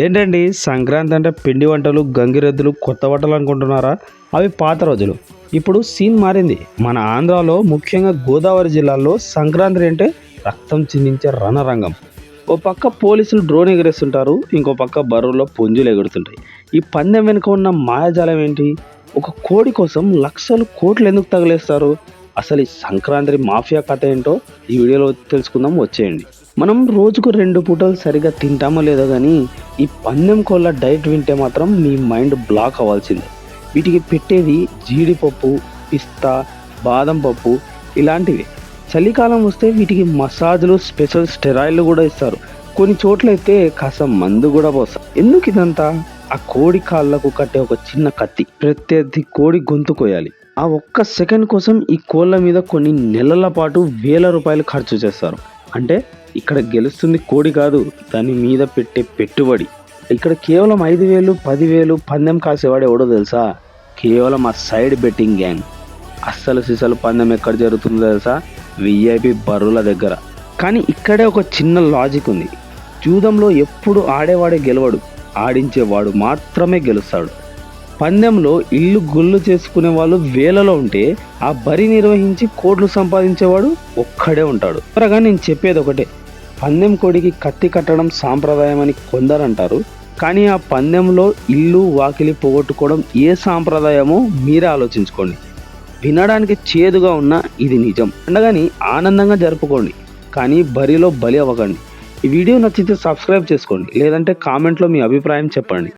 ఏంటండి సంక్రాంతి అంటే పిండి వంటలు గంగిరెద్దులు కొత్త బట్టలు అనుకుంటున్నారా? అవి పాత రోజులు. ఇప్పుడు సీన్ మారింది. మన ఆంధ్రాలో ముఖ్యంగా గోదావరి జిల్లాలో సంక్రాంతి అంటే రక్తం చిందించే రణరంగం. ఓ పక్క పోలీసులు డ్రోన్ ఎగరేస్తుంటారు, ఇంకో పక్క బరువులో పుంజులు ఎగురుతుంటాయి. ఈ పందెం వెనుక ఉన్న మాయాజాలం ఏంటి? ఒక కోడి కోసం లక్షలు కోట్లు ఎందుకు తగిలేస్తారు? అసలు ఈ సంక్రాంతి మాఫియా కథ ఏంటో ఈ వీడియోలో తెలుసుకుందాం, వచ్చేయండి. మనం రోజుకు 2 పూటలు సరిగ్గా తింటామో లేదో కానీ ఈ పందెం కోళ్ళ డైట్ వింటే మాత్రం మీ మైండ్ బ్లాక్ అవ్వాల్సిందే. వీటికి పెట్టేది జీడిపప్పు, పిస్తా, బాదం పప్పు ఇలాంటివి. చలికాలం వస్తే వీటికి మసాజులు, స్పెషల్ స్టెరాయిడ్లు కూడా ఇస్తారు. కొన్ని చోట్లయితే కాస్త మందు కూడా పోస్తారు. ఎందుకు ఇదంతా? ఆ కోడి కాళ్ళకు కట్టే ఒక చిన్న కత్తి, ప్రత్యర్థి కోడి గొంతు కోయాలి. ఆ ఒక్క సెకండ్ కోసం ఈ కోళ్ళ మీద కొన్ని నెలల పాటు వేల రూపాయలు ఖర్చు చేస్తారు. అంటే ఇక్కడ గెలుస్తుంది కోడి కాదు, దాని మీద పెట్టే పెట్టుబడి. ఇక్కడ కేవలం 5,000, 10,000 పందెం కాసేవాడు ఎవడో తెలుసా? కేవలం ఆ సైడ్ బెట్టింగ్ గ్యాంగ్. అస్సలు సిసలు పందెం ఎక్కడ జరుగుతుందో తెలుసా? విఐపి బర్రుల దగ్గర. కానీ ఇక్కడే ఒక చిన్న లాజిక్ ఉంది. జూదంలో ఎప్పుడు ఆడేవాడే గెలవడు, ఆడించేవాడు మాత్రమే గెలుస్తాడు. పందెంలో ఇల్లు గుళ్ళు చేసుకునే వాళ్ళు వేలలో ఉంటే ఆ బరి నిర్వహించి కోట్లు సంపాదించేవాడు ఒక్కడే ఉంటాడు. త్వరగా నేను చెప్పేది ఒకటే, పందెం కోడికి కత్తి కట్టడం సాంప్రదాయం అని కొందరు అంటారు. కానీ ఆ పందెంలో ఇల్లు వాకిలి పోగొట్టుకోవడం ఏ సాంప్రదాయమో మీరే ఆలోచించుకోండి. వినడానికి చేదుగా ఉన్నా ఇది నిజం. పండగని ఆనందంగా జరుపుకోండి, కానీ బరిలో బలి అవ్వకండి. ఈ వీడియో నచ్చితే సబ్స్క్రైబ్ చేసుకోండి, లేదంటే కామెంట్లో మీ అభిప్రాయం చెప్పండి.